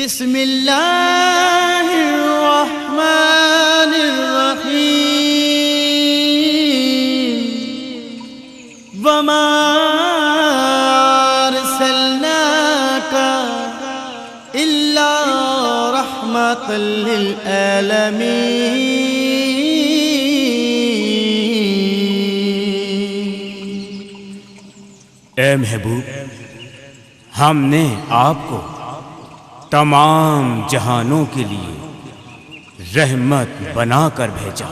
بسم اللہ الرحمن الرحیم وما ارسلناک الا رحمۃ للعالمین۔ اے محبوب، ہم نے آپ کو تمام جہانوں کے لیے رحمت بنا کر بھیجا۔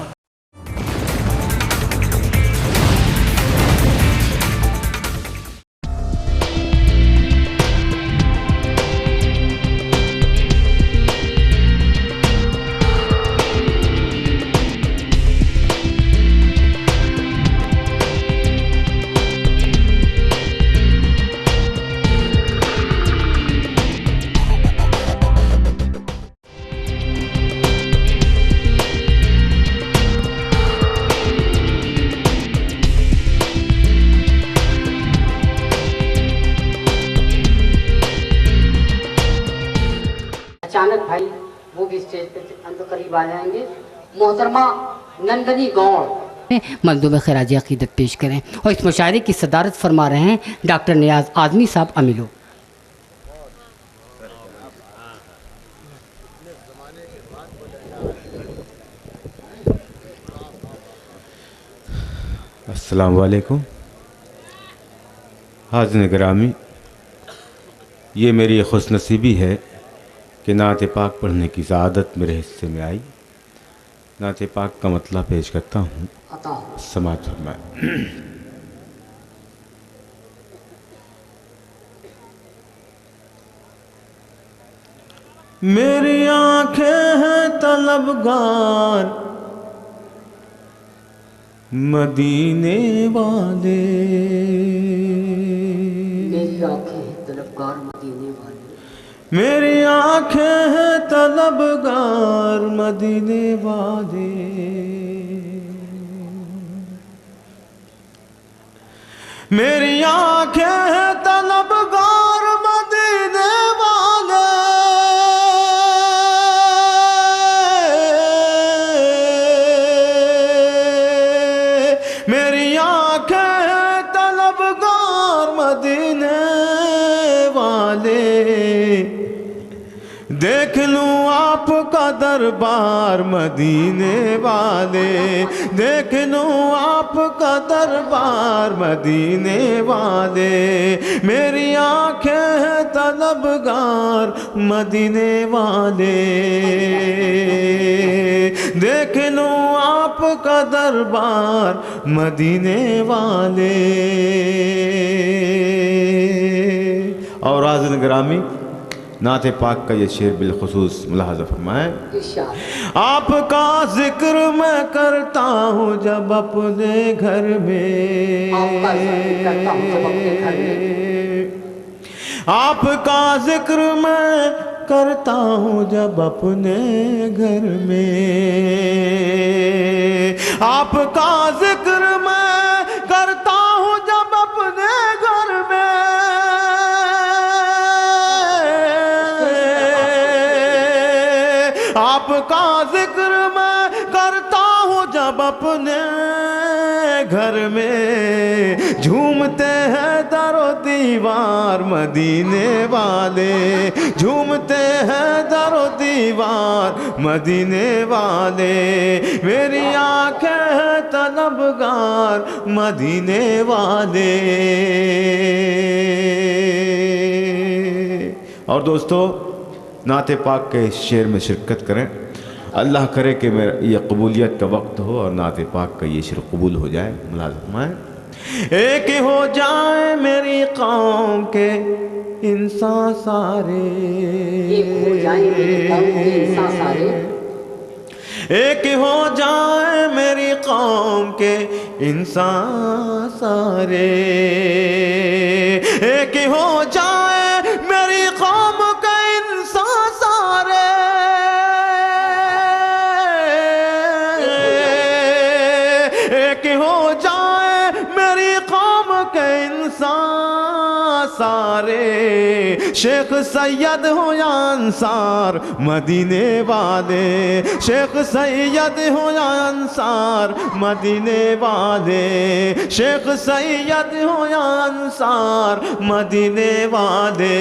اچانک بھائی وہ بھی اسٹیج پہ اندر قریب آ جائیں گے۔ محترمہ نندنی گوڑ مندوب خراج عقیدت پیش کریں اور اس مشاعرے کی صدارت فرما رہے ہیں ڈاکٹر نیاز اعظمی صاحب امیلو۔ السلام علیکم حاضرین گرامی، یہ میری خوش نصیبی ہے کہ نعت پاک پڑھنے کی سعادت میرے حصے میں آئی۔ نعت پاک کا مطلب پیش کرتا ہوں، سماعت فرمائیں۔ میری آنکھیں ہیں طلبگار مدینے والے، میری آنکھیں ہیں طلبگار مدینے والے، میری آنکھیں ہیں طلبگار مدینے والے، میری آنکھیں ہیں طلبگار مدینے والے، میری آنکھیں ہیں طلبگار مدینے والے، دیکھ لوں آپ کا دربار مدینے والے، دیکھ لوں آپ کا دربار مدینے والے، میری آنکھیں ہیں طلبگار مدینے والے، دیکھ لوں آپ کا دربار مدینے والے۔ اور حاضرین گرامی، نعت پاک کا یہ شعر بالخصوص ملاحظہ فرمائیں۔ آپ کا ذکر میں کرتا ہوں جب اپنے گھر میں، آپ کا ذکر میں کرتا ہوں جب اپنے گھر میں، آپ کا ذکر میں کرتا ہوں جب اپنے گھر میں، آپ کا ذکر میں کرتا ہوں جب اپنے گھر میں، جھومتے ہیں در و دیوار مدینے والے، جھومتے ہیں در و دیوار مدینے والے، میری آنکھیں ہیں طلبگار مدینے والے۔ اور دوستو، نعت پاک کے اس شعر میں شرکت کریں۔ اللہ کرے کہ میرا یہ قبولیت کا وقت ہو اور نعت پاک کا یہ شعر قبول ہو جائے۔ ملازم فرمائیں۔ ایک ہو جائیں میری قوم کے انسان سارے، ایک ہو جائیں میری قوم کے انسان سارے، ایک ہو جائیں میری قوم کے انسان سارے، ایک ہو جائیں میری قوم کے انسان سارے، ایک ہو جائیں میری قوم کے انسان سارے، شیخ سید ہو یا انصار مدینے والے، شیخ سید ہو یا انصار مدینے والے، شیخ سید ہو یا انصار مدینے والے،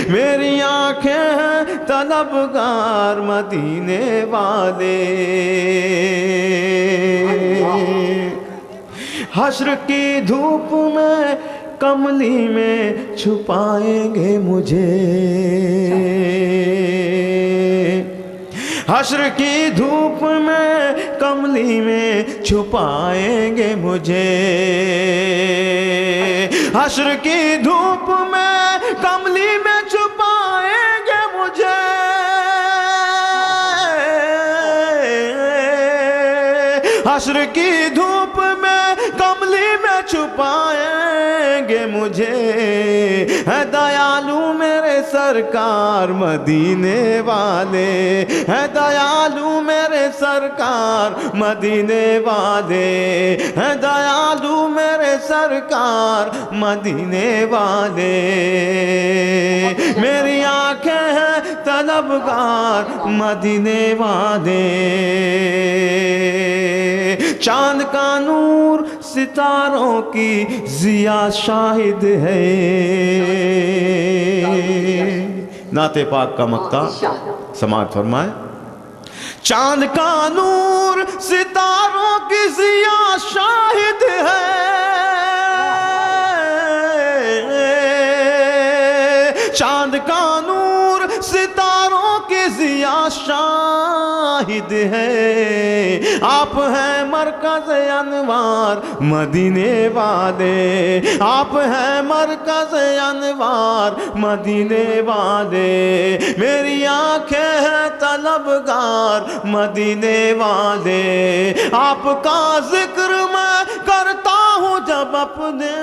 میری آنکھیں ہیں طلبگار مدینے والے، حشر کی دھوپ میں کملی میں چھپائیں گے مجھے، حشر کی دھوپ میں کملی میں چھپائیں گے مجھے، حشر کی دھوپ میں کملی میں چھپائیں گے مجھے، حشر کی دھوپ میں کملی میں چھپائیں گے مجھے، ہے دیالو میرے سرکار مدینے والے، ہے دیالو میرے سرکار مدینے والے، ہے دیالو میرے سرکار مدینے والے، میری آنکھیں ہیں طلبگار مدینے والے، چاند کا نور ستاروں کی ضیا شاہد ہے، نعت پاک کا مقطع سماعت فرمائے، چاند کا نور ستاروں کی ضیا شاہد ہے، چاند کا نور ستاروں کی ضیا شاہد ہے، آپ ہیں مرکز انوار مدینے والے، آپ ہیں مرکز انوار مدینے والے، میری آنکھیں ہیں طلبگار مدینے والے، آپ کا ذکر میں کرتا ہوں جب اپنے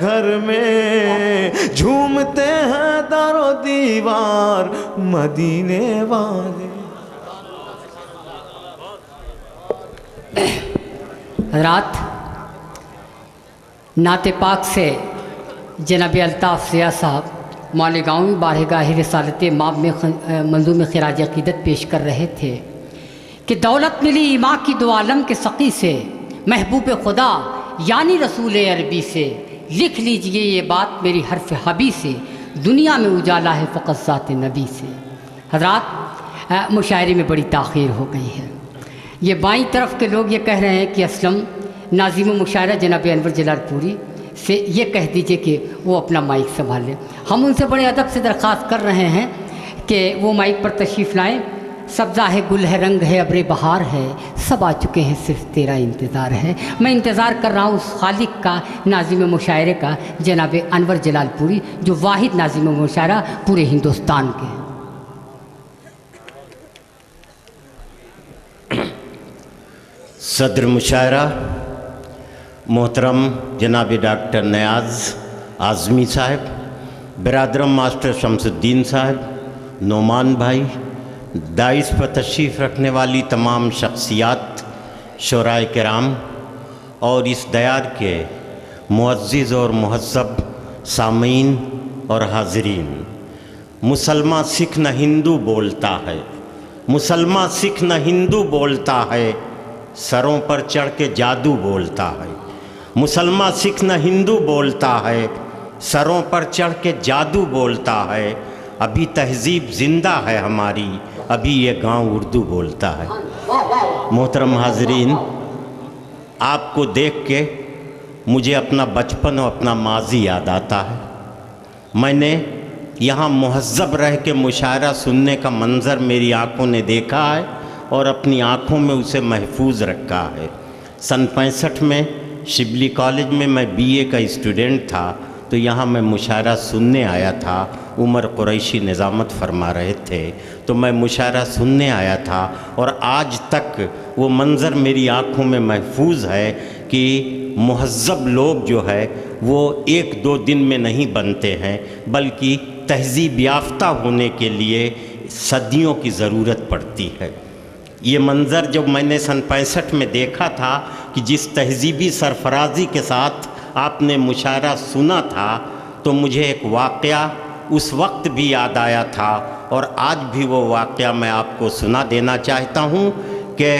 گھر میں، جھومتے ہیں در و دیوار مدینے والے۔ حضرات، نعت پاک سے جناب الطاف ضیاء صاحب مالیگاؤں بارگاہ رسالت ماب میں منظوم خراج عقیدت پیش کر رہے تھے کہ دولت ملی ماں کی دو عالم کے سقی سے، محبوب خدا یعنی رسول عربی سے، لکھ لیجئے یہ بات میری حرف حبی سے، دنیا میں اجالا ہے فقط ذات نبی سے۔ حضرات، مشاعرے میں بڑی تاخیر ہو گئی ہے، یہ بائیں طرف کے لوگ یہ کہہ رہے ہیں کہ اسلم ناظم و مشاعرہ جناب انور جلال پوری سے یہ کہہ دیجئے کہ وہ اپنا مائک سنبھال لیں۔ ہم ان سے بڑے ادب سے درخواست کر رہے ہیں کہ وہ مائک پر تشریف لائیں۔ سبزہ ہے، گل ہے، رنگ ہے، ابر بہار ہے، سب آ چکے ہیں، صرف تیرا انتظار ہے۔ میں انتظار کر رہا ہوں اس خالق کا، ناظم مشاعرے کا، جناب انور جلال پوری، جو واحد ناظم مشاعرہ پورے ہندوستان کے ہیں۔ صدر مشاعرہ محترم جناب ڈاکٹر نیاز اعظمی صاحب، برادرم ماسٹر شمس الدین صاحب، نعمان بھائی، دائز پر تشریف رکھنے والی تمام شخصیات، شورائے کرام اور اس دیار کے معزز اور مہذب سامعین اور حاضرین، مسلمان سکھ نہ ہندو بولتا ہے، مسلمان سکھ نہ ہندو بولتا ہے، سروں پر چڑھ کے جادو بولتا ہے، مسلمان سکھ نہ ہندو بولتا ہے، سروں پر چڑھ کے جادو بولتا ہے، ابھی تہذیب زندہ ہے ہماری، ابھی یہ گاؤں اردو بولتا ہے۔ محترم حاضرین، آپ کو دیکھ کے مجھے اپنا بچپن اور اپنا ماضی یاد آتا ہے۔ میں نے یہاں مہذب رہ کے مشاعرہ سننے کا منظر میری آنکھوں نے دیکھا ہے اور اپنی آنکھوں میں اسے محفوظ رکھا ہے۔ سن 65 میں شبلی کالج میں میں بی اے کا اسٹوڈنٹ تھا، تو یہاں میں مشاعرہ سننے آیا تھا، عمر قریشی نظامت فرما رہے تھے، تو میں مشاعرہ سننے آیا تھا، اور آج تک وہ منظر میری آنکھوں میں محفوظ ہے کہ مہذب لوگ جو ہے وہ ایک دو دن میں نہیں بنتے ہیں، بلکہ تہذیب یافتہ ہونے کے لیے صدیوں کی ضرورت پڑتی ہے۔ یہ منظر جب میں نے سن 65 میں دیکھا تھا کہ جس تہذیبی سرفرازی کے ساتھ آپ نے مشاعرہ سنا تھا، تو مجھے ایک واقعہ اس وقت بھی یاد آیا تھا اور آج بھی وہ واقعہ میں آپ کو سنا دینا چاہتا ہوں کہ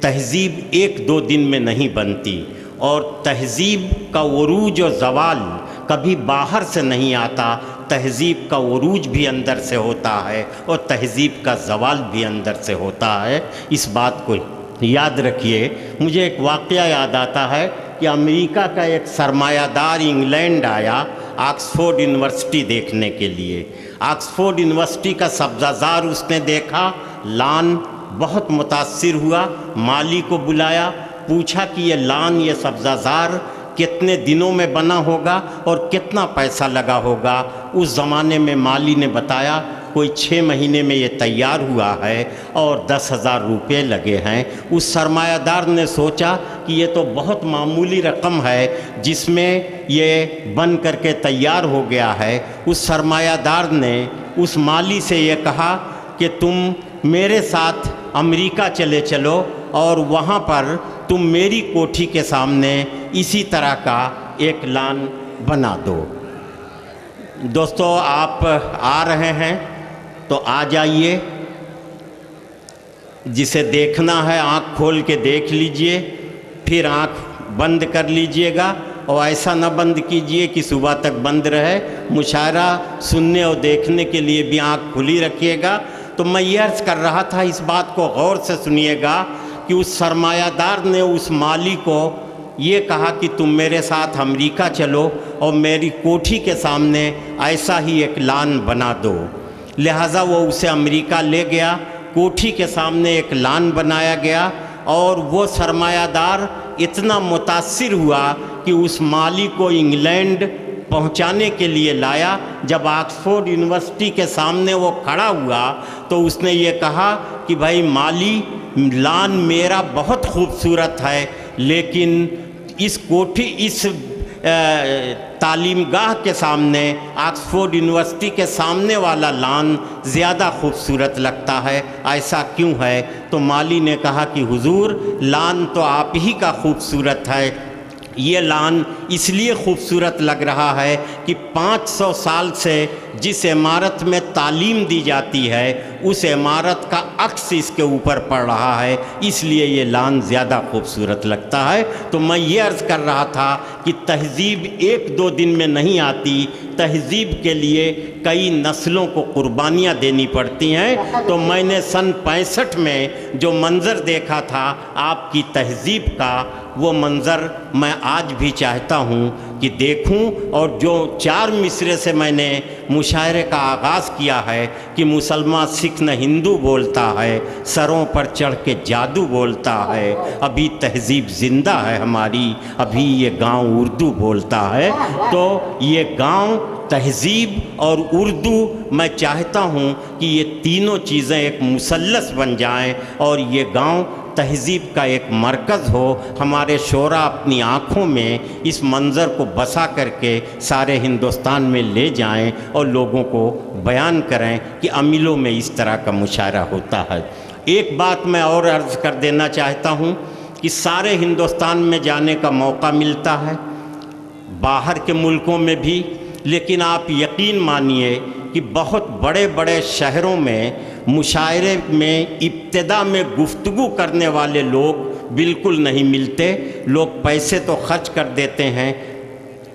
تہذیب ایک دو دن میں نہیں بنتی، اور تہذیب کا عروج و زوال کبھی باہر سے نہیں آتا، تہذیب کا عروج بھی اندر سے ہوتا ہے اور تہذیب کا زوال بھی اندر سے ہوتا ہے۔ اس بات کو یاد رکھیے۔ مجھے ایک واقعہ یاد آتا ہے کہ امریکہ کا ایک سرمایہ دار انگلینڈ آیا آکسفورڈ یونیورسٹی دیکھنے کے لیے۔ آکسفورڈ یونیورسٹی کا سبزہ زار اس نے دیکھا، لان، بہت متاثر ہوا، مالی کو بلایا، پوچھا کہ یہ لان، یہ سبزہ زار کتنے دنوں میں بنا ہوگا اور کتنا پیسہ لگا ہوگا؟ اس زمانے میں مالی نے بتایا کوئی 6 مہینے میں یہ تیار ہوا ہے اور 10,000 روپے لگے ہیں۔ اس سرمایہ دار نے سوچا کہ یہ تو بہت معمولی رقم ہے جس میں یہ بن کر کے تیار ہو گیا ہے۔ اس سرمایہ دار نے اس مالی سے یہ کہا کہ تم میرے ساتھ امریکہ چلے چلو اور وہاں پر تم میری کوٹھی کے سامنے اسی طرح کا ایک لان بنا دو۔ دوستو، آپ آ رہے ہیں تو آ جائیے، جسے دیکھنا ہے آنکھ کھول کے دیکھ لیجئے، پھر آنکھ بند کر لیجئے گا، اور ایسا نہ بند کیجئے کہ صبح تک بند رہے۔ مشاعرہ سننے اور دیکھنے کے لیے بھی آنکھ کھلی رکھیے گا۔ تو میں یہ عرض کر رہا تھا، اس بات کو غور سے سنیے گا کہ اس سرمایہ دار نے اس مالی کو یہ کہا کہ تم میرے ساتھ امریکہ چلو اور میری کوٹھی کے سامنے ایسا ہی ایک لان بنا دو۔ لہٰذا وہ اسے امریکہ لے گیا، کوٹھی کے سامنے ایک لان بنایا گیا، اور وہ سرمایہ دار اتنا متاثر ہوا کہ اس مالی کو انگلینڈ پہنچانے کے لیے لایا۔ جب آکسفورڈ یونیورسٹی کے سامنے وہ کھڑا ہوا تو اس نے یہ کہا کہ بھائی مالی، لان میرا بہت خوبصورت ہے، لیکن اس کوٹھی، اس تعلیم گاہ کے سامنے، آکسفورڈ یونیورسٹی کے سامنے والا لان زیادہ خوبصورت لگتا ہے، ایسا کیوں ہے؟ تو مالی نے کہا کہ حضور، لان تو آپ ہی کا خوبصورت ہے، یہ لان اس لیے خوبصورت لگ رہا ہے کہ 500 سال سے جس عمارت میں تعلیم دی جاتی ہے اس عمارت کا عکس اس کے اوپر پڑ رہا ہے، اس لیے یہ لان زیادہ خوبصورت لگتا ہے۔ تو میں یہ عرض کر رہا تھا کہ تہذیب ایک دو دن میں نہیں آتی، تہذیب کے لیے کئی نسلوں کو قربانیاں دینی پڑتی ہیں۔ تو میں نے سن 65 میں جو منظر دیکھا تھا آپ کی تہذیب کا، وہ منظر میں آج بھی چاہتا ہوں کہ دیکھوں، اور جو 4 مصرے سے میں نے مشاعرے کا آغاز کیا ہے کہ مسلمان، سکھ نہ ہندو بولتا ہے، سروں پر چڑھ کے جادو بولتا ہے، ابھی تہذیب زندہ ہے ہماری، ابھی یہ گاؤں اردو بولتا ہے۔ تو یہ گاؤں، تہذیب اور اردو، میں چاہتا ہوں کہ یہ تینوں چیزیں ایک مثلث بن جائیں اور یہ گاؤں تہذیب کا ایک مرکز ہو۔ ہمارے شعراء اپنی آنکھوں میں اس منظر کو بسا کر کے سارے ہندوستان میں لے جائیں اور لوگوں کو بیان کریں کہ امیلوں میں اس طرح کا مشاعرہ ہوتا ہے۔ ایک بات میں اور عرض کر دینا چاہتا ہوں کہ سارے ہندوستان میں جانے کا موقع ملتا ہے، باہر کے ملکوں میں بھی، لیکن آپ یقین مانیے کہ بہت بڑے بڑے شہروں میں مشاعرے میں ابتدا میں گفتگو کرنے والے لوگ بالکل نہیں ملتے۔ لوگ پیسے تو خرچ کر دیتے ہیں،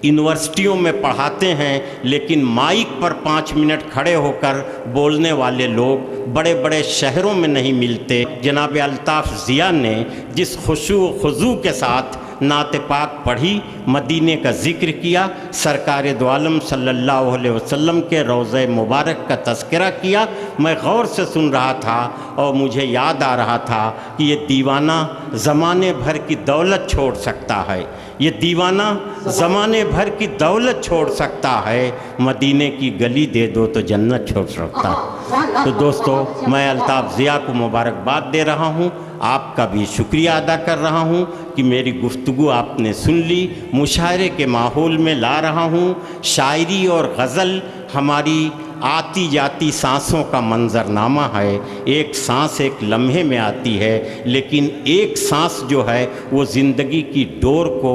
یونیورسٹیوں میں پڑھاتے ہیں، لیکن مائک پر 5 منٹ کھڑے ہو کر بولنے والے لوگ بڑے بڑے شہروں میں نہیں ملتے۔ جناب الطاف ضیاء نے جس خشوع و خضوع کے ساتھ نعت پاک پڑھی، مدینے کا ذکر کیا، سرکار دو عالم صلی اللہ علیہ وسلم کے روضہ مبارک کا تذکرہ کیا، میں غور سے سن رہا تھا اور مجھے یاد آ رہا تھا کہ یہ دیوانہ زمانے بھر کی دولت چھوڑ سکتا ہے، یہ دیوانہ زمانے بھر کی دولت چھوڑ سکتا ہے، مدینے کی گلی دے دو تو جنت چھوڑ سکتا ہے۔ تو دوستو، میں الطاف ضیاء کو مبارکباد دے رہا ہوں، آپ کا بھی شکریہ ادا کر رہا ہوں کہ میری گفتگو آپ نے سن لی، مشاعرے کے ماحول میں لا رہا ہوں۔ شاعری اور غزل ہماری آتی جاتی سانسوں کا منظرنامہ ہے، ایک سانس ایک لمحے میں آتی ہے، لیکن ایک سانس جو ہے وہ زندگی کی ڈور کو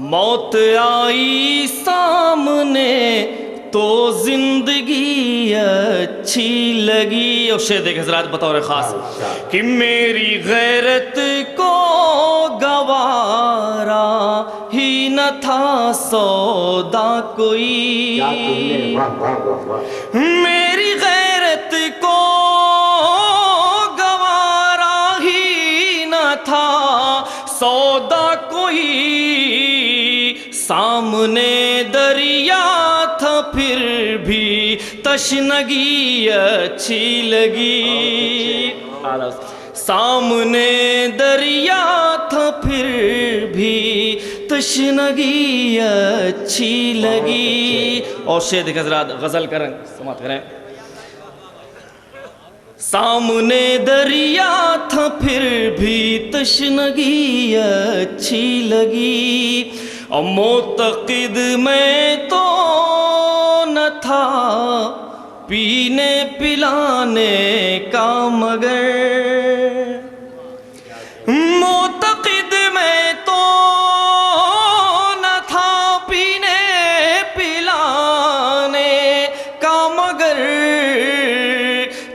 موت آئی سامنے تو زندگی اچھی لگی. اور شعر دیکھ حضرات بطور خاص کہ میری غیرت کو گوارا ہی نہ تھا سودا کوئی. میری غیرت کو گوارا ہی نہ تھا سودا کوئی. سامنے دریا تھا پھر بھی تشنگی اچھی لگی. سامنے دریا تھا پھر بھی تشنگی اچھی لگی. اور شعر دیکھ حضرات غزل کا رنگ سماعت کریں. سامنے دریا تھا پھر بھی تشنگی اچھی لگی. اور معتقد میں تو نہ تھا پینے پلانے کا مگر. معتقد میں تو نہ تھا پینے پلانے کا مگر.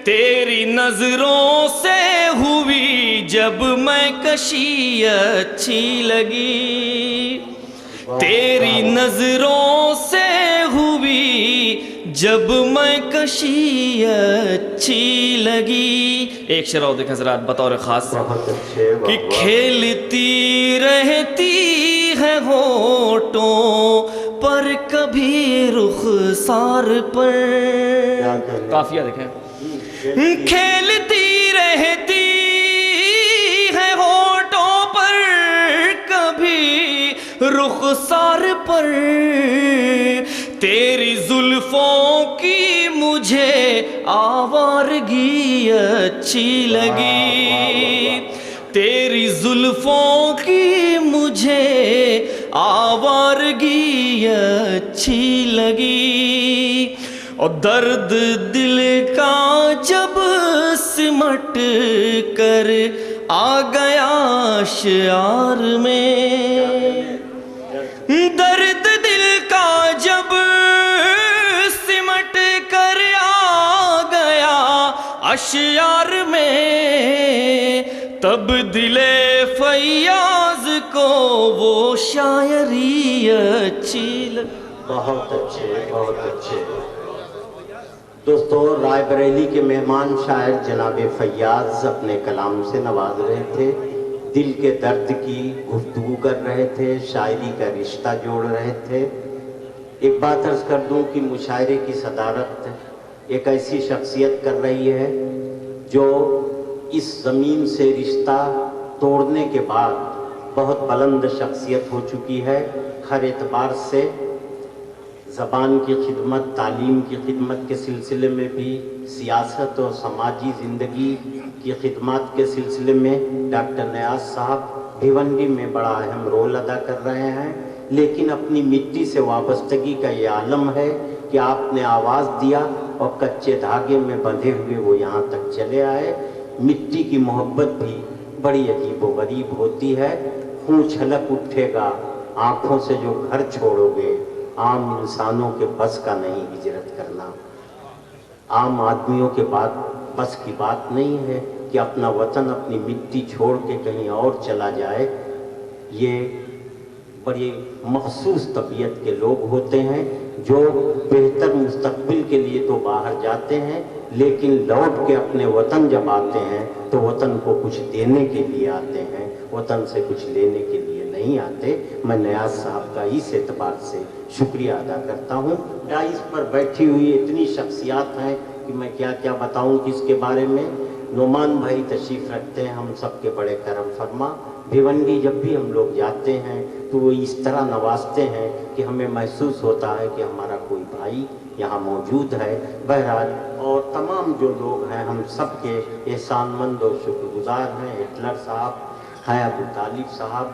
تیری نظروں سے ہوئی جب میں کشی اچھی لگی. تیری نظروں سے ہوئی جب میں کشی اچھی لگی. ایک شعر اور دیکھ حضرات بطور خاص کہ کھیلتی رہتی ہے ہونٹوں پر کبھی رخسار پر. قافیہ دیکھیں. کھیلتی رہتی ہے ہونٹوں پر کبھی رخسار پر. تیری زلفوں کی مجھے آوارگی اچھی لگی. تیری زلفوں کی مجھے آوارگی اچھی لگی. اور درد دل کا جب سمٹ کر آ گیا اشعار میں. درد دل کا جب سمٹ کر آ گیا اشعار میں تب دل فیاض کو وہ شاعری اچھی لگی. بہت اچھے بہت اچھے. دوستو رائے بریلی کے مہمان شاعر جناب فیاض اپنے کلام سے نواز رہے تھے. دل کے درد کی گفتگو کر رہے تھے, شاعری کا رشتہ جوڑ رہے تھے. ایک بات عرض کر دوں کہ مشاعرے کی صدارت ایک ایسی شخصیت کر رہی ہے جو اس زمین سے رشتہ توڑنے کے بعد بہت بلند شخصیت ہو چکی ہے. ہر اعتبار سے زبان کی خدمت, تعلیم کی خدمت کے سلسلے میں بھی, سیاست اور سماجی زندگی کی خدمات کے سلسلے میں ڈاکٹر نیاز صاحب بھیونڈی میں بڑا اہم رول ادا کر رہے ہیں. لیکن اپنی مٹی سے وابستگی کا یہ عالم ہے کہ آپ نے آواز دیا اور کچے دھاگے میں بندھے ہوئے وہ یہاں تک چلے آئے. مٹی کی محبت بھی بڑی عجیب و غریب ہوتی ہے. خون چھلک اٹھے گا آنکھوں سے جو گھر چھوڑو گے. عام انسانوں کے بس کا نہیں ہجرت کرنا. عام آدمیوں کے بس کی بات نہیں ہے کہ اپنا وطن, اپنی مٹی چھوڑ کے کہیں اور چلا جائے. یہ بڑی مخصوص طبیعت کے لوگ ہوتے ہیں جو بہتر مستقبل کے لیے تو باہر جاتے ہیں, لیکن لوٹ کے اپنے وطن جب آتے ہیں تو وطن کو کچھ دینے کے لیے آتے ہیں, وطن سے کچھ لینے کے لیے نہیں آتے. میں نیاز صاحب کا اس اعتبار سے شکریہ ادا کرتا ہوں. ڈائز پر بیٹھی ہوئی اتنی شخصیات ہیں کہ میں کیا کیا بتاؤں کس کے بارے میں. نعمان بھائی تشریف رکھتے ہیں, ہم سب کے بڑے کرم فرما. بھیونڈی جب بھی ہم لوگ جاتے ہیں تو وہ اس طرح نوازتے ہیں کہ ہمیں محسوس ہوتا ہے کہ ہمارا کوئی بھائی یہاں موجود ہے. بہرحال اور تمام جو لوگ ہیں ہم سب کے احسان مند اور شکر گزار ہیں. ہٹلر صاحب ہیں, ابو طالب صاحب,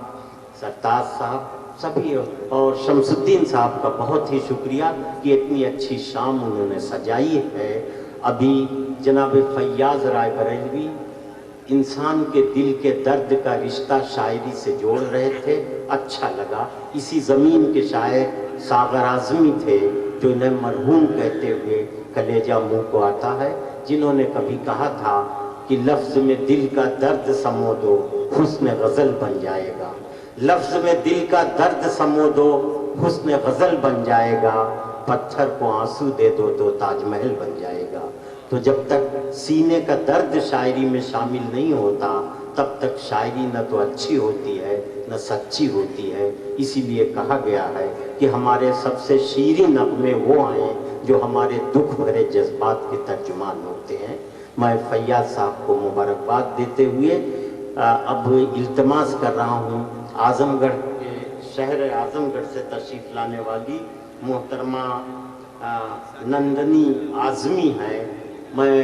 سرتاج صاحب, سبھی, اور شمس الدین صاحب کا بہت ہی شکریہ کہ اتنی اچھی شام انہوں نے سجائی ہے. ابھی جناب فیاض رائے بریلوی انسان کے دل کے درد کا رشتہ شاعری سے جوڑ رہے تھے، اچھا لگا۔ اسی زمین کے شاعر ساغر اعظمی تھے جو انہیں مرحوم کہتے ہوئے کلیجہ منہ کو آتا ہے، جنہوں نے کبھی کہا تھا کہ لفظ میں دل کا درد سمو دو حسن غزل بن جائے گا، لفظ میں دل کا درد سمو دو حسن غزل بن جائے گا، پتھر کو آنسو دے دو تو تاج محل بن جائے گا۔ تو جب تک سینے کا درد شاعری میں شامل نہیں ہوتا تب تک شاعری نہ تو اچھی ہوتی ہے نہ سچی ہوتی ہے۔ اسی لیے کہا گیا ہے کہ ہمارے سب سے شیریں نغمے وہ ہیں جو ہمارے دکھ بھرے جذبات کے ترجمان ہوتے ہیں۔ میں فیاض صاحب کو مبارکباد دیتے ہوئے اب التماس کر رہا ہوں اعظم گڑھ کے شہر اعظم گڑھ سے تشریف لانے والی محترمہ نندنی اعظمی ہیں، میں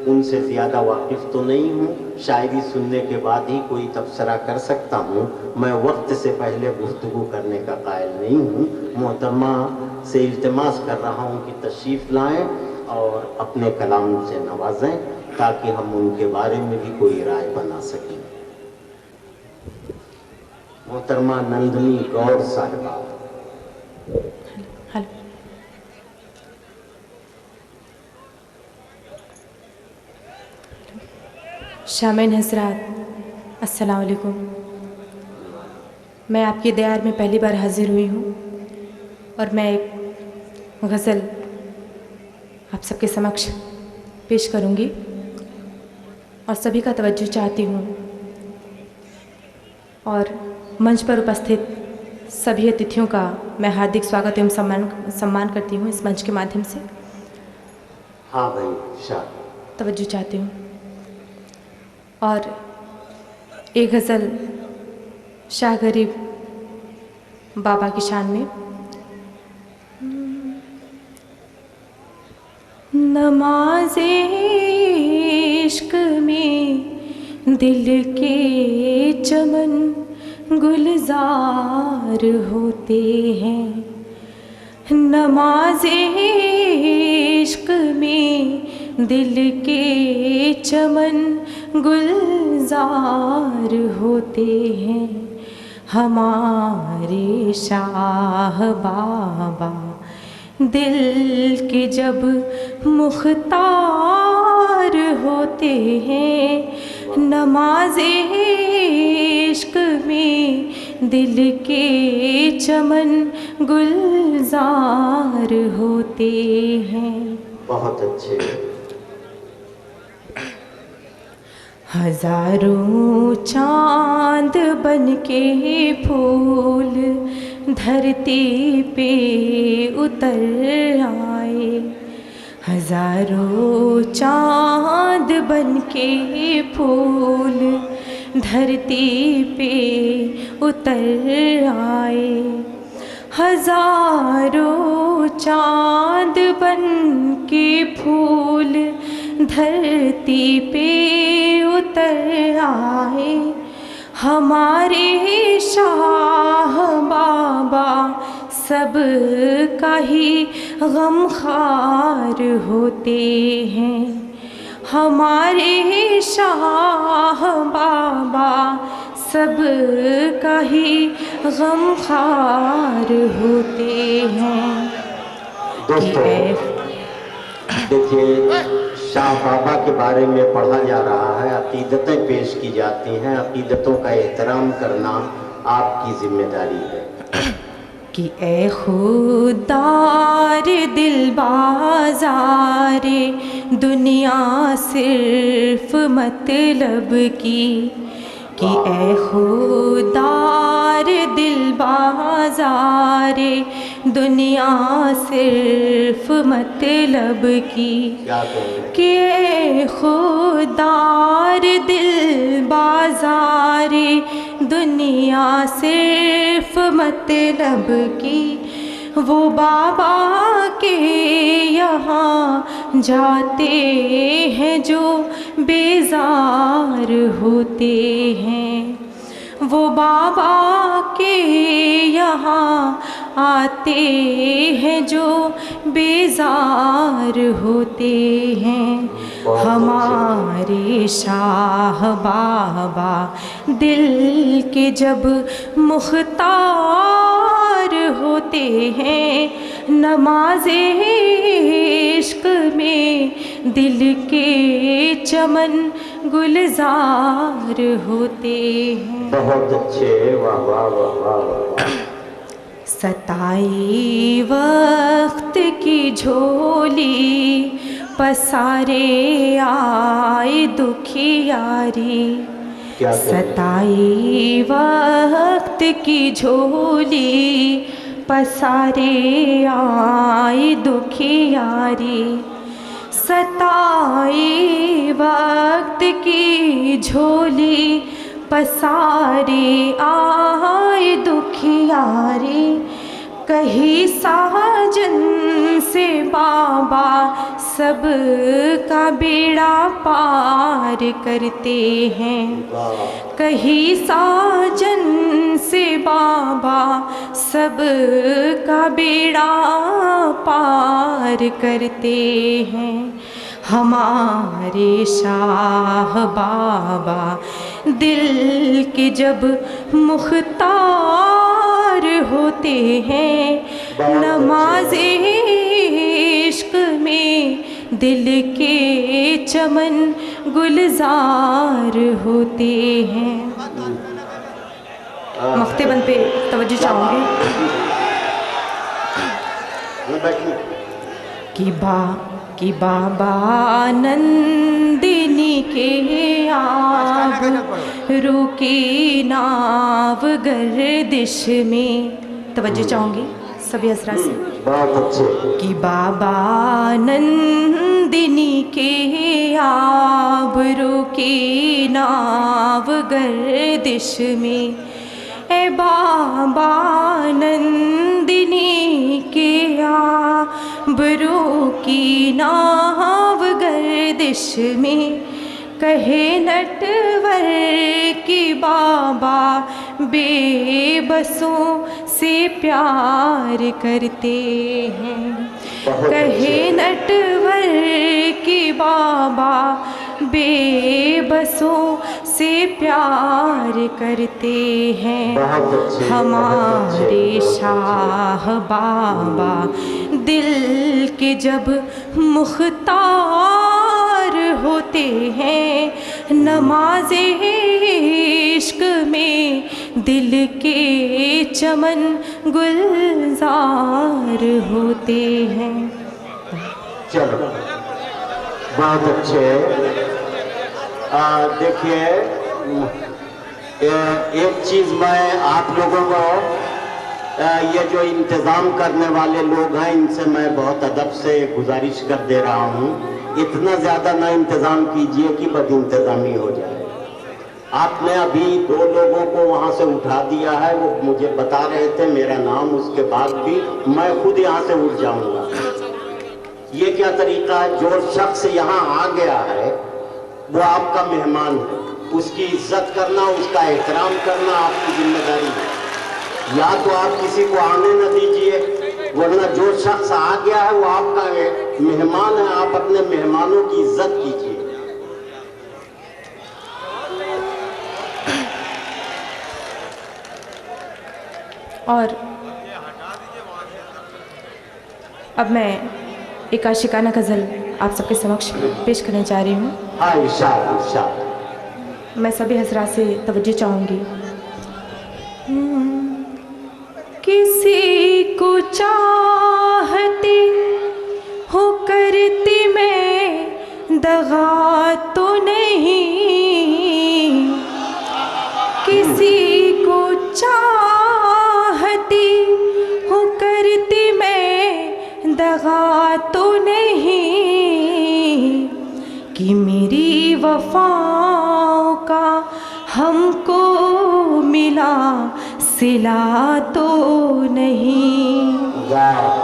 ان سے زیادہ واقف تو نہیں ہوں، شاعری سننے کے بعد ہی کوئی تبصرہ کر سکتا ہوں، میں وقت سے پہلے گفتگو کرنے کا قائل نہیں ہوں۔ محترمہ سے التماس کر رہا ہوں کہ تشریف لائیں اور اپنے کلام سے نوازیں تاکہ ہم ان کے بارے میں بھی کوئی رائے بنا سکیں۔ محترمہ نندنی گوڑ صاحبہ۔ شامعین حضرات السلام علیکم۔ میں آپ کی دیار میں پہلی بار حاضر ہوئی ہوں اور میں ایک غزل آپ سب کے سمکش پیش کروں گی اور سبھی کا توجہ چاہتی ہوں اور منچ پر اپستھت سبھی اتھیوں کا میں ہاردک سواگت ایوم سمان کرتی ہوں اس منچ کے مادھیم سے۔ ہاں بھائی شاہ توجہ چاہتی ہوں اور ایک غزل شاہ غریب بابا کی شان میں۔ نماز عشق میں دل کے چمن گلزار ہوتے ہیں، نماز عشق میں دل کے چمن گلزار ہوتے ہیں، ہمارے شاہ بابا دل کے جب مختار ہوتے ہیں، نماز عشق میں دل کے چمن گلزار ہوتے ہیں۔ بہت اچھے۔ ہزاروں چاند بن کے پھول دھرتی پہ اتر آئے، ہزاروں چاند بن کے پھول دھرتی پہ اتر آئے، ہزاروں چاند بن کے پھول دھرتی پہ اتر آئے، ہمارے شاہ بابا سب کا ہی غم خوار ہوتے ہیں، ہمارے شاہ بابا سب کا ہی غم خوار ہوتے ہیں۔ دوستو دیکھیے، شاہ بابا کے بارے میں پڑھا جا رہا ہے، عقیدتیں پیش کی جاتی ہیں، عقیدتوں کا احترام کرنا آپ کی ذمہ داری ہے۔ کہ اے خوددار دل بازار دنیا صرف مطلب کی، کہ اے خوددار دل بازار دنیا صرف مطلب کی، کہ اے خوددار دل بازار دنیا صرف مطلب کی، وہ بابا کے یہاں جاتے ہیں جو بیزار ہوتے ہیں، وہ بابا کے یہاں آتے ہیں جو بیزار ہوتے ہیں، ہمارے شاہ بابا دل کے جب مختار ہوتے ہیں، نماز عشق میں دل کے چمن گلزار ہوتے ہیں۔ بہت اچھے، واہ واہ واہ واہ واہ۔ ستائی وقت کی جھولی پسارے آئے دکھیاری، ستائی وقت کی جھولی پسارے آئے دکھیاری، ستائی وقت کی جھولی پسارے آئے دکھیاری، کہیں ساجن سے بابا سب کا بیڑا پار کرتے ہیں، کہیں ساجن سے بابا سب کا بیڑا پار کرتے ہیں، ہمارے شاہ بابا دل کے جب مختار ہوتے ہیں، نماز عشق میں دل کے چمن گلزار ہوتے ہیں۔ مختبند پہ توجہ چاہوں گی کہ بابا نندنی کے آب روکی ناو گردش میں، توجہ چاہوں گی سبھی حضرات سے، کہ بابا نندنی کے آب روکی ناو گردش میں، اے بابا نندنی کے آبرو کی ناو گردش میں، کہے نٹور کی بابا بے بسوں سے پیار کرتے ہیں، کہے نٹور کی بابا بے بسوں سے پیار کرتے ہیں، ہمارے شاہ بابا دل کے جب مختار ہوتے ہیں، نماز عشق میں دل کے چمن گلزار ہوتے ہیں۔ چلو بہت اچھے۔ دیکھیے ایک چیز میں آپ لوگوں کو، یہ جو انتظام کرنے والے لوگ ہیں ان سے میں بہت ادب سے گزارش کر دے رہا ہوں، اتنا زیادہ نہ انتظام کیجئے کہ بد انتظامی ہو جائے۔ آپ نے ابھی 2 لوگوں کو وہاں سے اٹھا دیا ہے، وہ مجھے بتا رہے تھے میرا نام، اس کے بعد بھی میں خود یہاں سے اٹھ جاؤں گا۔ یہ کیا طریقہ ہے؟ جو شخص یہاں آ گیا ہے وہ آپ کا مہمان ہے، اس کی عزت کرنا، اس کا احترام کرنا آپ کی ذمہ داری ہے۔ یا تو آپ کسی کو آنے نہ دیجئے، ورنہ جو شخص آ گیا ہے وہ آپ کا مہمان ہے، آپ اپنے مہمانوں کی عزت کیجئے۔ اور اب میں ایک عاشقانہ غزل آپ سب کے سمکش پیش کرنے جا رہی ہوں۔ ہاں ارشاد ارشاد۔ میں سبھی حضرات سے توجہ چاہوں گی۔ کسی کو چاہتی ہو کرتی میں دغا تو نہیں، کسی کو چاہتی ہو کرتی میں دغا تو نہیں، کہ میری وفاؤں کا ہم کو ملا صلہ تو نہیں،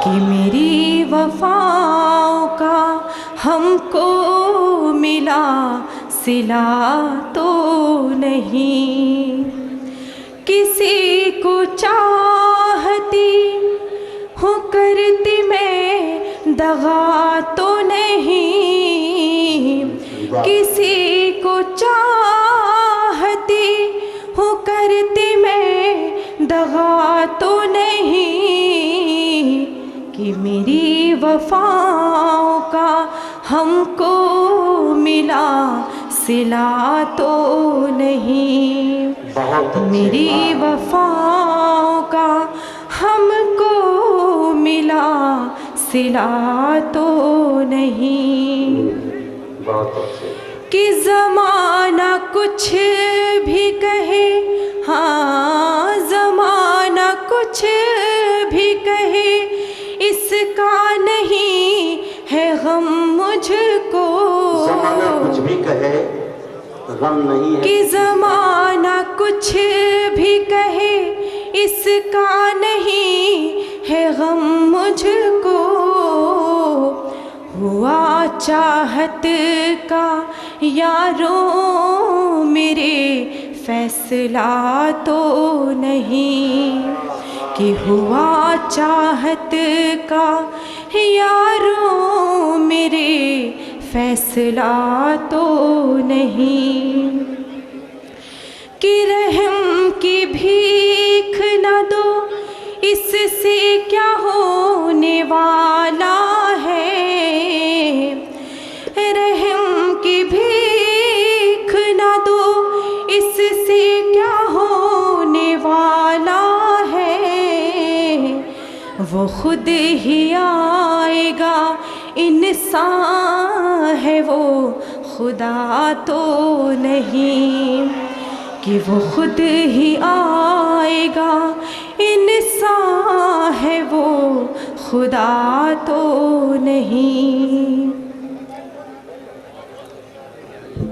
کہ میری وفاؤں کا ہم کو ملا صلہ تو نہیں، کسی کو چاہتی ہوں کرتی میں دغا تو نہیں، کسی کو چاہتی ہوں کرتی میں دغا تو نہیں، کہ میری وفاؤں کا ہم کو ملا صلہ تو نہیں، میری وفاؤں کا ہم کو ملا صلہ تو نہیں، کہ زمانہ کچھ بھی کہے، ہاں زمانہ کچھ بھی کہے، اس کا نہیں ہے غم مجھ کو، زمانہ کچھ بھی کہے غم نہیں ہے، کہ زمانہ کچھ بھی کہے اس کا نہیں ہے غم مجھ کو، ہوا چاہت کا یاروں میرے فیصلہ تو نہیں، کہ ہوا چاہت کا یاروں میرے فیصلہ تو نہیں، کہ رحم کی بھیک نہ دو، اس سے کیا ہونے والا ہے، رحم کی بھیک نہ دو، اس سے کیا ہونے والا ہے، وہ خود ہی آئے گا، انسان ہے وہ خدا تو نہیں، کہ وہ خود ہی آئے گا، انسان ہے وہ خدا تو نہیں۔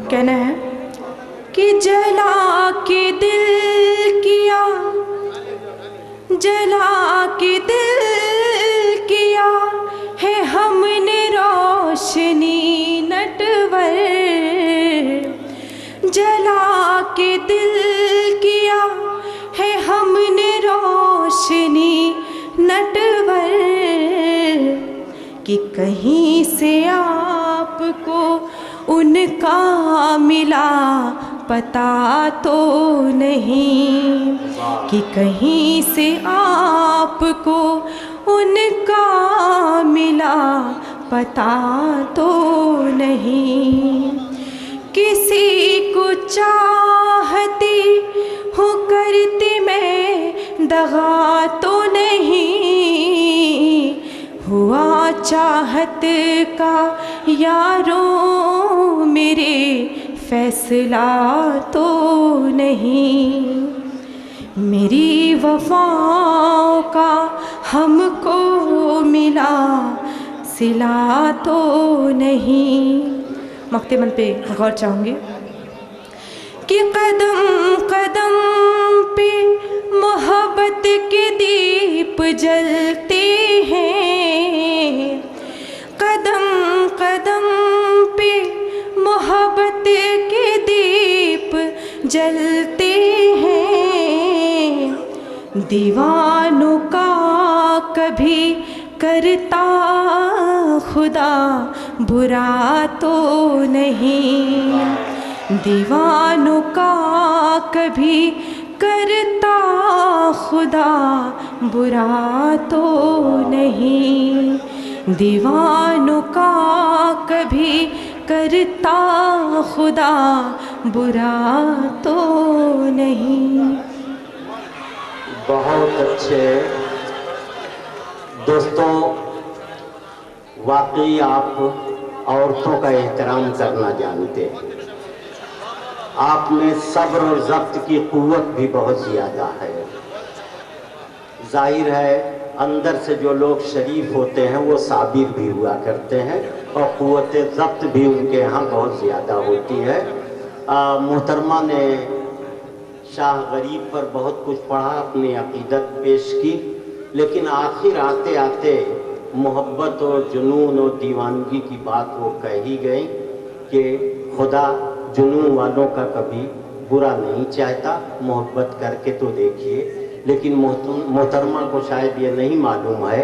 کہنا ہے کہ جلا کے دل کیا، جلا کے دل کیا ہے ہم نے روشنی نٹور، جلا کے دل کیا ہے ہم نے روشنی نٹور، کہ کہیں سے آپ کو ان کا ملا پتہ تو نہیں، کہ کہیں سے آپ کو ان کا ملا پتہ تو نہیں، کسی کو چاہتی ہوں کرتی میں دغا تو نہیں، ہوا چاہت کا یاروں میرے فیصلہ تو نہیں، میری وفاؤں کا ہم کو ملا صلہ تو نہیں۔ مکتمل پہ غور چاہوں گی کہ قدم قدم پہ محبت کے دیپ جلتے ہیں، قدم قدم پہ محبت کے دیپ جلتے ہیں، دیوانوں کا کبھی کرتا خدا برا تو نہیں، دیوانوں کا کبھی کرتا خدا برا تو نہیں، دیوانوں کا کبھی کرتا خدا برا تو نہیں۔ بہت اچھے دوستوں، واقعی آپ عورتوں کا احترام کرنا جانتے ہیں، آپ میں صبر اور ضبط کی قوت بھی بہت زیادہ ہے، ظاہر ہے اندر سے جو لوگ شریف ہوتے ہیں وہ صابر بھی ہوا کرتے ہیں، اور قوت ضبط بھی ان کے ہاں بہت زیادہ ہوتی ہے۔ محترمہ نے شاہ غریب پر بہت کچھ پڑھا، اپنی عقیدت پیش کی، لیکن آخر آتے آتے محبت اور جنون اور دیوانگی کی بات وہ کہہ ہی گئی کہ خدا جنون والوں کا کبھی برا نہیں چاہتا، محبت کر کے تو دیکھیے۔ لیکن محترمہ کو شاید یہ نہیں معلوم ہے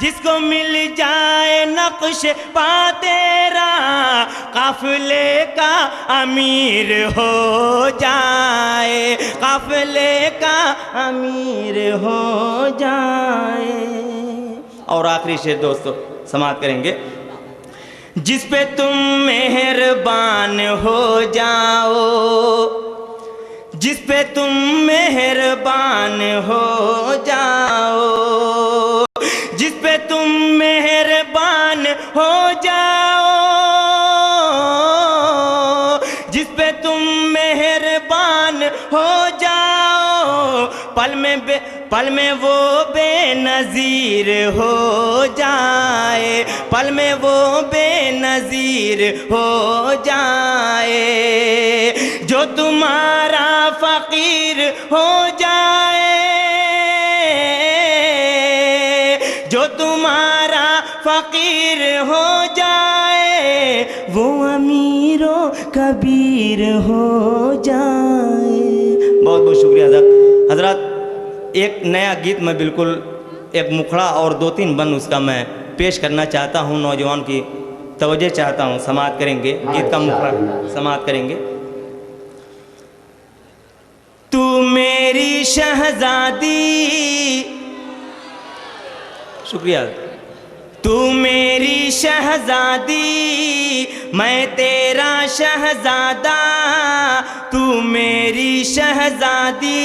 جس کو مل جائے نقش پا تیرا قافلے کا امیر ہو جائے، قافلے کا امیر ہو جائے۔ اور آخری شعر دوستو سماعت کریں گے۔ جس پہ تم مہربان ہو جاؤ، جس پہ تم مہربان ہو جاؤ، جس پہ تم مہربان ہو جاؤ، جس پہ تم مہربان ہو جاؤ، پل میں وہ بے نظیر ہو جائے، پل میں وہ بے نظیر ہو جائے۔ جو تمہارا فقیر ہو جائے، جو تمہارا فقیر ہو جائے، وہ امیر و کبیر ہو جائے۔ بہت بہت شکریہ حضرات۔ ایک نیا گیت میں بالکل ایک مکھڑا اور 2-3 بند اس کا میں پیش کرنا چاہتا ہوں، نوجوان کی توجہ چاہتا ہوں، سماعت کریں گے۔ گیت کا مکھڑا سماعت کریں گے۔ تو میری شہزادی، شکریہ۔ تو میری شہزادی، میں تیرا شہزادہ، تو میری شہزادی،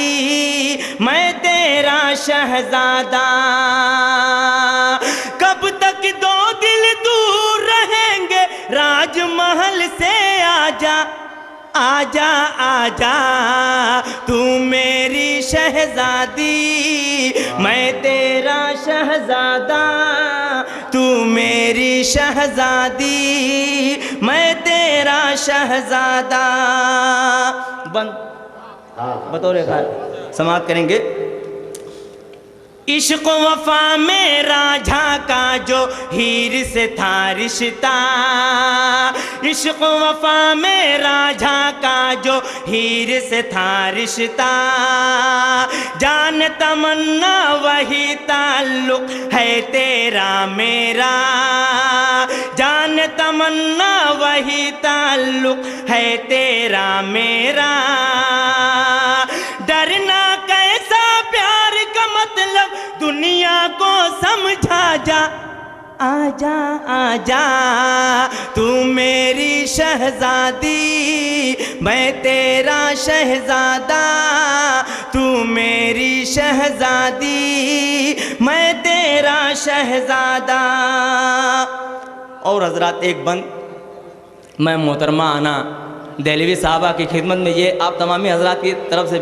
میں تیرا شہزادہ۔ کب تک 2 دل دور رہیں گے، راج محل سے آجا آجا آجا۔ تو میری شہزادی، میں تیرا شہزادہ، تو میری شہزادی، میں تیرا شہزادہ۔ بند بطور خیر سماعت کریں گے۔ عشق و وفا میں راجھا کا جو ہیر سے تھا رشتہ، عشق و وفا میں راجھا کا جو ہیر سے تھا رشتہ، جان تمنا وہی تعلق ہے تیرا میرا، جان تمنا وہی تعلق ہے تیرا میرا۔ ڈرنا کیسا پیار کا مطلب دنیا کو سمجھا جا، آجا آجا۔ تو میری شہزادی، میں تیرا شہزادہ، تو میری شہزادی، میں تیرا شہزادہ۔ اور حضرات ایک بند میں محترمہ آنا دہلوی صاحبہ کی خدمت میں یہ آپ تمامی حضرات کی طرف سے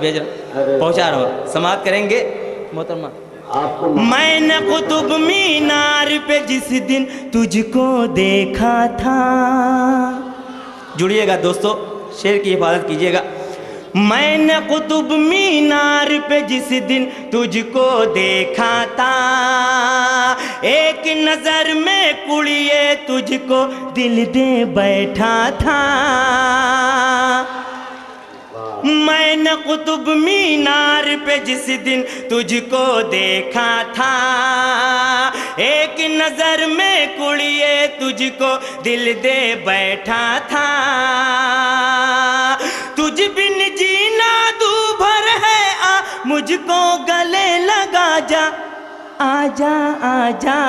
پہنچا رہا ہوں، سماعت کریں گے محترمہ۔ میں نے قطب مینار پہ جس دن تجھ کو دیکھا تھا، جڑیے گا دوستو، شعر کی حفاظت کیجیے گا۔ میں نے قطب مینار پہ جس دن تجھ کو دیکھا تھا، ایک نظر میں کڑیے تجھ کو دل دے بیٹھا تھا۔ میں نے قطب مینار پہ جس دن تجھ کو دیکھا تھا، ایک نظر میں کڑیے تجھ کو دل دے بیٹھا تھا۔ تجھ بن جینا دوبھر ہے، آ مجھ کو گلے لگا جا، آجا آجا۔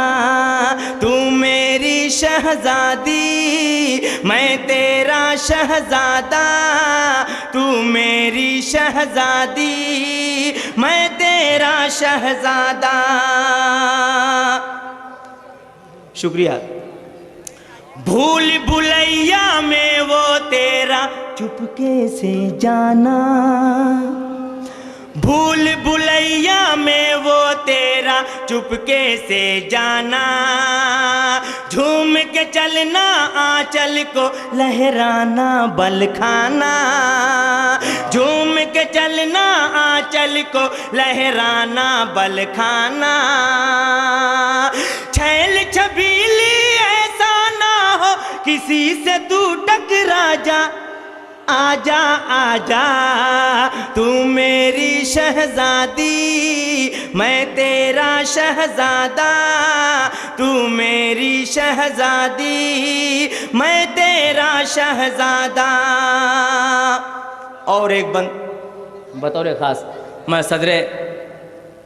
تو میری شہزادی، میں تیرا شہزادہ، تو میری شہزادی، میں تیرا شہزادہ۔ شکریہ۔ بھول بھلیا میں وہ تیرا چپکے سے جانا، بھول بھلیا میں وہ تیرا چپکے سے جانا، جھوم کے چلنا آنچل کو لہرانا بل کھانا، جھوم کے چلنا آنچل کو لہرانا بل کھانا۔ چھیل چھبیلی ایسا نہ ہو کسی سے تو ٹکرا جا، آجا آجا تو میری شہزادی میں تیرا شہزادہ تو میری شہزادی میں تیرا شہزادہ. اور ایک بند بطور خاص میں صدر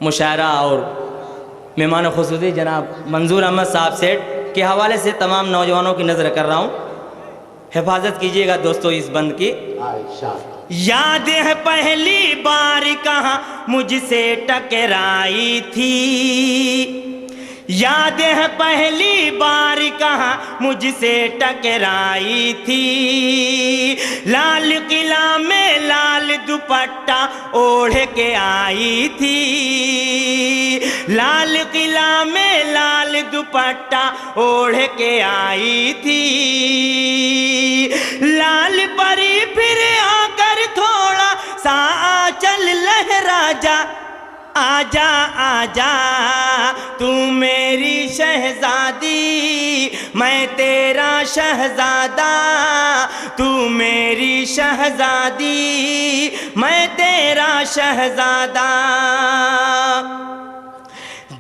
مشاعرہ اور مہمان خصوصی جناب منظور احمد صاحب سیٹھ کے حوالے سے تمام نوجوانوں کی نظر کر رہا ہوں. حفاظت کیجئے گا دوستو اس بند کی. یاد ہے پہلی بار کہاں مجھ سے ٹکرائی تھی, یاد ہے پہلی بار کہاں مجھ سے ٹکرائی تھی, لال قلعہ میں لال دوپٹہ اوڑھ کے آئی تھی, لال قلعہ میں لال دوپٹہ اوڑھ کے آئی تھی, لال پری پھر آ کر تھوڑا سا آنچل لہرا جا, آجا آجا تو میری شہزادی میں تیرا شہزادہ تو میری شہزادی میں تیرا شہزادہ.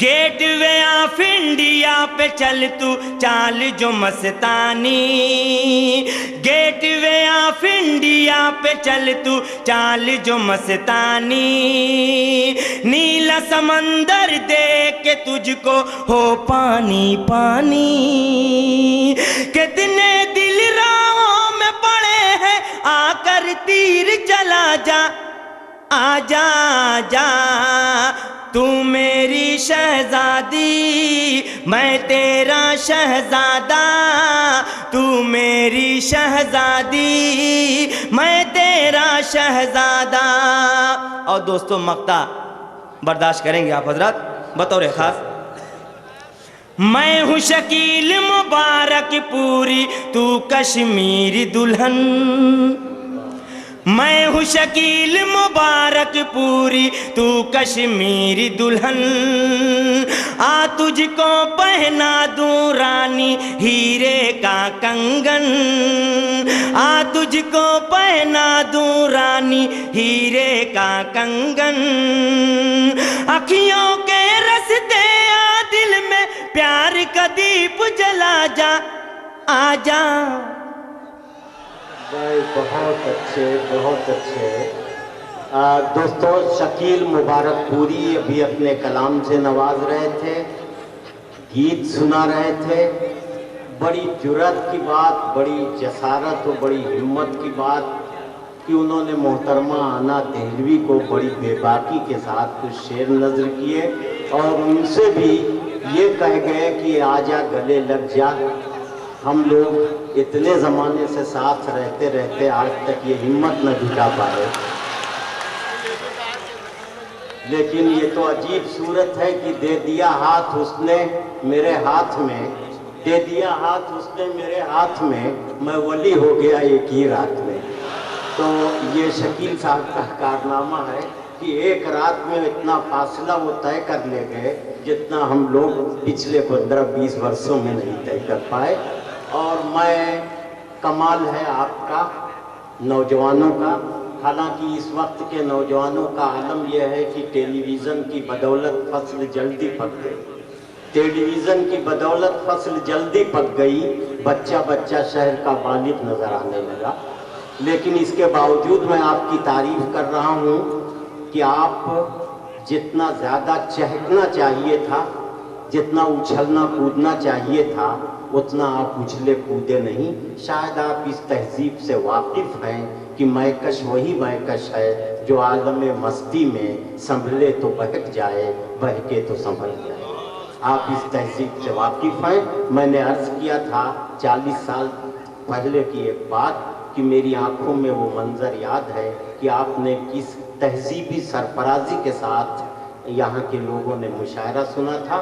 گیٹ وے آف انڈیا پہ چل تو چال جو مستانی, گیٹ وے آف انڈیا پہ چل تو چال جو مستانی, نیلا سمندر دیکھ کے تجھ کو ہو پانی پانی, کتنے دل راہوں میں پڑے ہیں آ کر تیر چلا جا, آجا آجا تو میری شہزادی میں تیرا شہزادہ تو میری شہزادی میں تیرا شہزادہ. اور دوستو مقطع برداشت کریں گے آپ حضرات بطور خاص. میں ہوں شکیل مبارک پوری تو کشمیری دلہن, میں ہوں شکیل مبارک پوری تو کشمیری دلہن, آ تجھ کو پہنا دوں رانی ہیرے کا کنگن, آ تجھ کو پہنا دوں رانی ہیرے کا کنگن, اکھیوں کے رستے آ دل میں پیار کا دیپ جلا جا, آجا. بہت اچھے بہت اچھے. دوستو شکیل مبارک پوری ابھی اپنے کلام سے نواز رہے تھے, گیت سنا رہے تھے. بڑی جرأت کی بات, بڑی جسارت و بڑی ہمت کی بات کہ انہوں نے محترمہ آنا دہلوی کو بڑی بے باکی کے ساتھ کچھ شعر نظر کیے اور ان سے بھی یہ کہہ گئے کہ آجا گلے لگ جا. ہم لوگ اتنے زمانے سے ساتھ رہتے رہتے آج تک یہ ہمت نہ جھٹا پائے, لیکن یہ تو عجیب صورت ہے کہ دے دیا ہاتھ اس نے میرے ہاتھ میں, دے دیا ہاتھ اس نے میرے ہاتھ میں ولی ہو گیا ایک ہی رات میں. تو یہ شکیل صاحب کا کارنامہ ہے کہ ایک رات میں اتنا فاصلہ وہ طے کر لے گئے جتنا ہم لوگ پچھلے 15-20 برسوں میں نہیں طے کر پائے. اور میں کمال ہے آپ کا نوجوانوں کا, حالانکہ اس وقت کے نوجوانوں کا عالم یہ ہے کہ ٹیلی ویژن کی بدولت فصل جلدی پک گئی, ٹیلی ویژن کی بدولت فصل جلدی پک گئی, بچہ بچہ شہر کا بالغ نظر آنے لگا. لیکن اس کے باوجود میں آپ کی تعریف کر رہا ہوں کہ آپ جتنا زیادہ چہکنا چاہیے تھا, جتنا اچھلنا کودنا چاہیے تھا, اتنا آپ اچھلے کودے نہیں. شاید آپ اس تہذیب سے واقف ہیں کہ مہکش وہی مہکش ہے جو عالم مستی میں سنبھلے تو بہک جائے, بہکے تو سنبھل جائے. آپ اس تہذیب سے واقف ہیں. میں نے عرض کیا تھا 40 سال پہلے کی ایک بات کہ میری آنکھوں میں وہ منظر یاد ہے کہ آپ نے کس تہذیبی سرفرازی کے ساتھ یہاں کے لوگوں نے مشاعرہ سنا تھا.